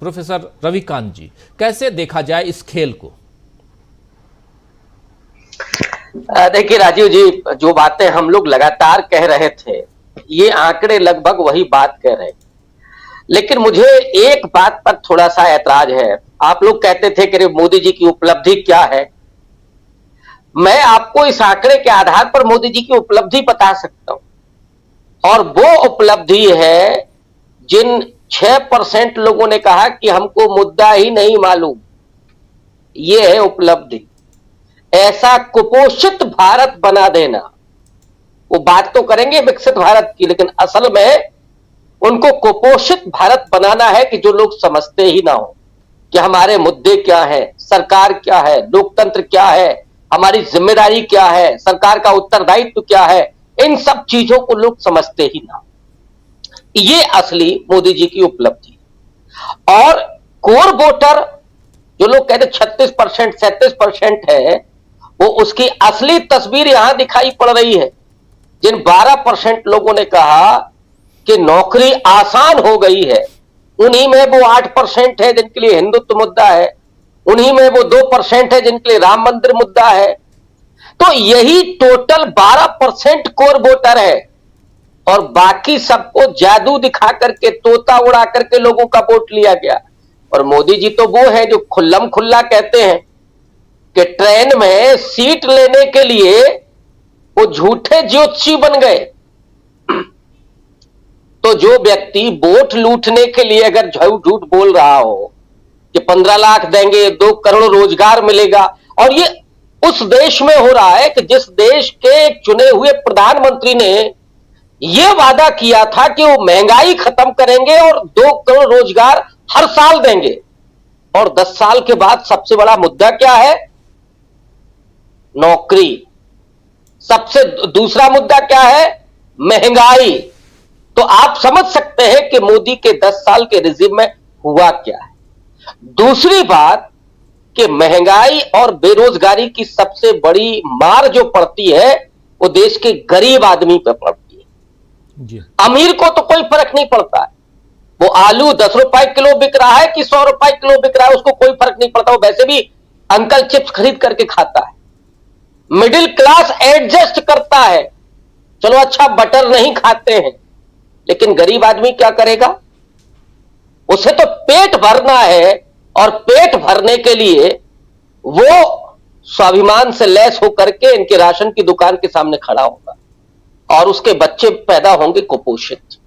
Professor Ravikant जी, कैसे देखा जाए इस खेल को? देखिए राजीव जी, जो बातें हम लोग लगातार कह रहे थे, ये आंकड़े लगभग वही बात कह रहे हैं। लेकिन मुझे एक बात पर थोड़ा सा ऐतराज है। आप लोग कहते थे कि मोदी जी की उपलब्धि क्या है। मैं आपको इस आंकड़े के आधार पर मोदी जी की उपलब्धि बता सकता हूं, और वो उपलब्धि है जिन 6% लोगों ने कहा कि हमको मुद्दा ही नहीं मालूम, ये है उपलब्धि। ऐसा कुपोषित भारत बना देना। वो बात तो करेंगे विकसित भारत की, लेकिन असल में उनको कुपोषित भारत बनाना है कि जो लोग समझते ही ना हो कि हमारे मुद्दे क्या है, सरकार क्या है, लोकतंत्र क्या है, हमारी जिम्मेदारी क्या है, सरकार का उत्तरदायित्व क्या है, इन सब चीजों को लोग समझते ही ना। ये असली मोदी जी की उपलब्धि। और कोर वोटर जो लोग कहते 36% 37% है, वो उसकी असली तस्वीर यहां दिखाई पड़ रही है। जिन 12% लोगों ने कहा कि नौकरी आसान हो गई है, उन्हीं में वो 8% है जिनके लिए हिंदुत्व मुद्दा है, उन्हीं में वो 2% है जिनके लिए राम मंदिर मुद्दा है। तो यही टोटल 12% कोर वोटर है, और बाकी सबको जादू दिखा करके, तोता उड़ा करके लोगों का वोट लिया गया। और मोदी जी तो वो है जो खुल्लम खुल्ला कहते हैं कि ट्रेन में सीट लेने के लिए वो झूठे ज्योतिषी बन गए। तो जो व्यक्ति वोट लूटने के लिए अगर झूठ बोल रहा हो कि 15 लाख देंगे, 2 करोड़ रोजगार मिलेगा, और ये उस देश में हो रहा है कि जिस देश के चुने हुए प्रधानमंत्री ने यह वादा किया था कि वो महंगाई खत्म करेंगे और 2 करोड़ रोजगार हर साल देंगे, और 10 साल के बाद सबसे बड़ा मुद्दा क्या है? नौकरी। सबसे दूसरा मुद्दा क्या है? महंगाई। तो आप समझ सकते हैं कि मोदी के 10 साल के रिजिम में हुआ क्या है। दूसरी बात कि महंगाई और बेरोजगारी की सबसे बड़ी मार जो पड़ती है वो देश के गरीब आदमी पर पड़ती है जी। अमीर को तो कोई फर्क नहीं पड़ता है, वो आलू 10 रुपए किलो बिक रहा है कि 100 रुपए किलो बिक रहा है, उसको कोई फर्क नहीं पड़ता, वो वैसे भी अंकल चिप्स खरीद करके खाता है। मिडिल क्लास एडजस्ट करता है, चलो अच्छा बटर नहीं खाते हैं, लेकिन गरीब आदमी क्या करेगा? उसे तो पेट भरना है, और पेट भरने के लिए वो स्वाभिमान से लैस होकर के इनके राशन की दुकान के सामने खड़ा होगा, और उसके बच्चे पैदा होंगे कुपोषित।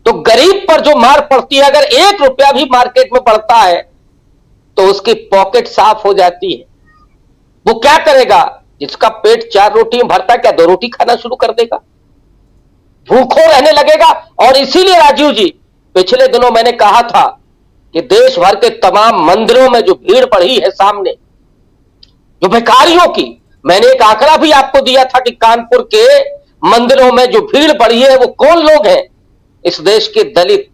तो गरीब पर जो मार पड़ती है, अगर 1 रुपया भी मार्केट में पड़ता है तो उसकी पॉकेट साफ हो जाती है। वो क्या करेगा? जिसका पेट 4 रोटी में भरता है, क्या 2 रोटी खाना शुरू कर देगा? भूखों रहने लगेगा। और इसीलिए राजीव जी, पिछले दिनों मैंने कहा था कि देश भर के तमाम मंदिरों में जो भीड़ बढ़ी है सामने, जो भिखारियों की, मैंने एक आंकड़ा भी आपको दिया था कि कानपुर के मंदिरों में जो भीड़ बढ़ी है वो कौन लोग हैं? इस देश के दलित,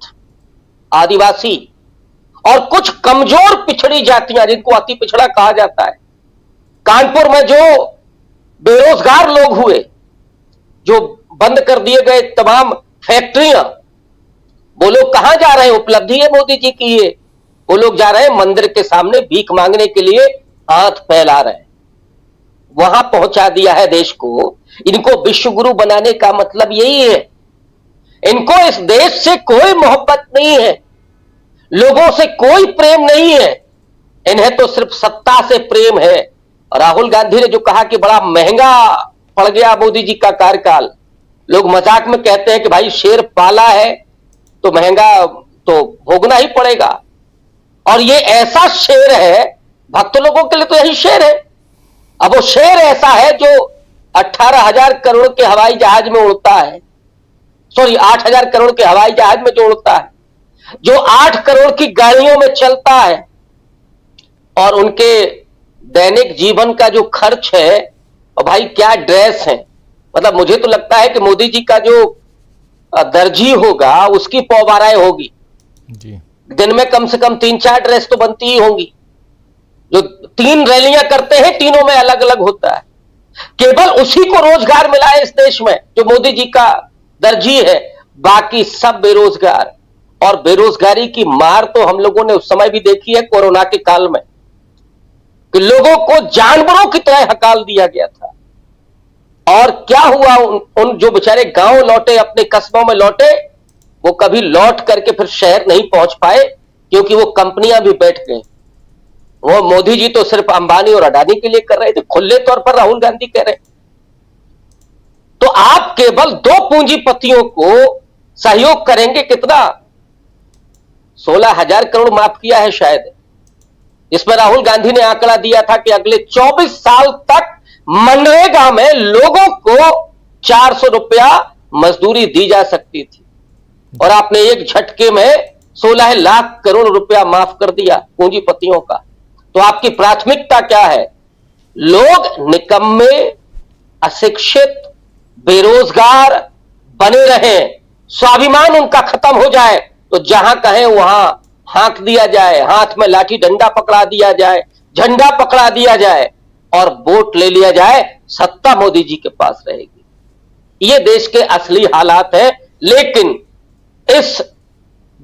आदिवासी और कुछ कमजोर पिछड़ी जातियां, जिनको अति पिछड़ा कहा जाता है। कानपुर में जो बेरोजगार लोग हुए, जो बंद कर दिए गए तमाम फैक्ट्रियां, वो लोग कहां जा रहे हैं? उपलब्धि है मोदी जी की ये। वो लोग जा रहे हैं मंदिर के सामने भीख मांगने के लिए, हाथ फैला रहे हैं। वहां पहुंचा दिया है देश को। इनको विश्व गुरु बनाने का मतलब यही है। इनको इस देश से कोई मोहब्बत नहीं है, लोगों से कोई प्रेम नहीं है, इन्हें तो सिर्फ सत्ता से प्रेम है। राहुल गांधी ने जो कहा कि बड़ा महंगा पड़ गया मोदी जी का कार्यकाल, लोग मजाक में कहते हैं कि भाई शेर पाला है तो महंगा तो भोगना ही पड़ेगा। और ये ऐसा शेर है, भक्त लोगों के लिए तो यही शेर है। अब वो शेर ऐसा है जो 18,000 करोड़ के हवाई जहाज में उड़ता है, सॉरी 8,000 करोड़ के हवाई जहाज में जो उड़ता है, जो 8 करोड़ की गाड़ियों में चलता है, और उनके दैनिक जीवन का जो खर्च है, और भाई क्या ड्रेस है। मतलब मुझे तो लगता है कि मोदी जी का जो दर्जी होगा उसकी पौबाराएं होगी जी। दिन में कम से कम 3-4 ड्रेस तो बनती ही होंगी। जो 3 रैलियां करते हैं, तीनों में अलग अलग होता है। केवल उसी को रोजगार मिला है इस देश में, जो मोदी जी का दर्जी है, बाकी सब बेरोजगार। और बेरोजगारी की मार तो हम लोगों ने उस समय भी देखी है कोरोना के काल में, कि लोगों को जानवरों की तरह हकाल दिया गया था। और क्या हुआ, उन जो बेचारे गांव लौटे, अपने कस्बों में लौटे, वो कभी लौट करके फिर शहर नहीं पहुंच पाए, क्योंकि वो कंपनियां भी बैठ गई। वो मोदी जी तो सिर्फ अंबानी और अडानी के लिए कर रहे थे, खुले तौर पर राहुल गांधी कह रहे। तो आप केवल दो पूंजीपतियों को सहयोग करेंगे, कितना 16,000 करोड़ माफ किया है शायद। इसमें राहुल गांधी ने आंकड़ा दिया था कि अगले 24 साल तक मनरेगा में लोगों को 400 रुपया मजदूरी दी जा सकती थी, और आपने एक झटके में 16 लाख करोड़ रुपया माफ कर दिया पूंजीपतियों का। तो आपकी प्राथमिकता क्या है? लोग निकम्मे, अशिक्षित, बेरोजगार बने रहें, स्वाभिमान उनका खत्म हो जाए, तो जहां कहें वहां हाँक दिया जाए, हाथ में लाठी डंडा पकड़ा दिया जाए, झंडा पकड़ा दिया जाए और वोट ले लिया जाए, सत्ता मोदी जी के पास रहेगी। ये देश के असली हालात है। लेकिन इस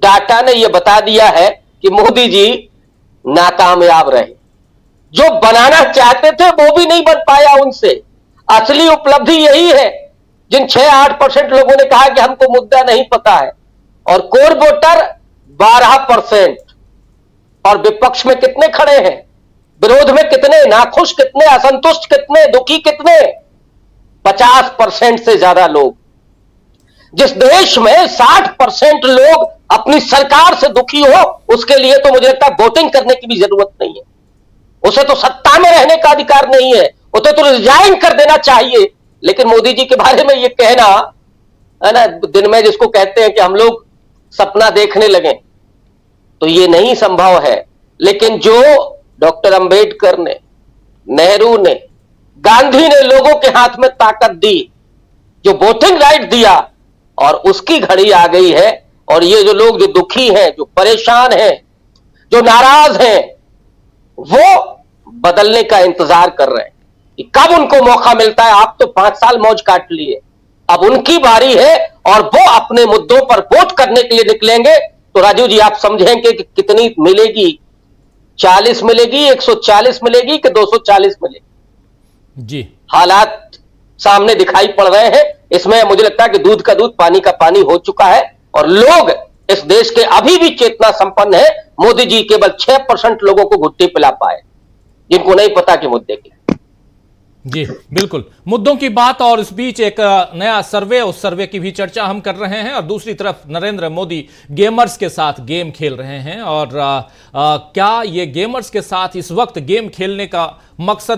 डाटा ने यह बता दिया है कि मोदी जी नाकामयाब रहे। जो बनाना चाहते थे वो भी नहीं बन पाया उनसे। असली उपलब्धि यही है, जिन 6-8% लोगों ने कहा कि हमको मुद्दा नहीं पता है, और कोर वोटर 12%। और विपक्ष में कितने खड़े हैं, विरोध में कितने, नाखुश कितने, असंतुष्ट कितने, दुखी कितने? 50% से ज्यादा लोग। जिस देश में 60% लोग अपनी सरकार से दुखी हो, उसके लिए तो मुझे लगता है वोटिंग करने की भी जरूरत नहीं है। उसे तो सत्ता में रहने का अधिकार नहीं है, उसे तो रिजाइन कर देना चाहिए। लेकिन मोदी जी के बारे में यह कहना है ना, दिन में जिसको कहते हैं कि हम लोग सपना देखने लगे, तो यह नहीं संभव है। लेकिन जो डॉक्टर अंबेडकर ने, नेहरू ने, गांधी ने लोगों के हाथ में ताकत दी, जो वोटिंग राइट दिया, और उसकी घड़ी आ गई है। और ये जो लोग जो दुखी हैं, जो परेशान हैं, जो नाराज हैं, वो बदलने का इंतजार कर रहे हैं कि कब उनको मौका मिलता है। आप तो 5 साल मौज काट लिए, अब उनकी बारी है, और वो अपने मुद्दों पर वोट करने के लिए निकलेंगे। तो राजू जी, आप समझेंगे कि कितनी मिलेगी, 40 मिलेगी, 140 मिलेगी कि 240 मिलेगी? जी, हालात सामने दिखाई पड़ रहे हैं। इसमें मुझे लगता है कि दूध का दूध, पानी का पानी हो चुका है, और लोग इस देश के अभी भी चेतना संपन्न है। मोदी जी केवल 6% लोगों को घुट्टी पिला पाए, जिनको नहीं पता कि मुद्दे क्या। जी बिल्कुल, मुद्दों की बात, और इस बीच एक नया सर्वे, उस सर्वे की भी चर्चा हम कर रहे हैं। और दूसरी तरफ नरेंद्र मोदी गेमर्स के साथ गेम खेल रहे हैं, और क्या ये गेमर्स के साथ इस वक्त गेम खेलने का मकसद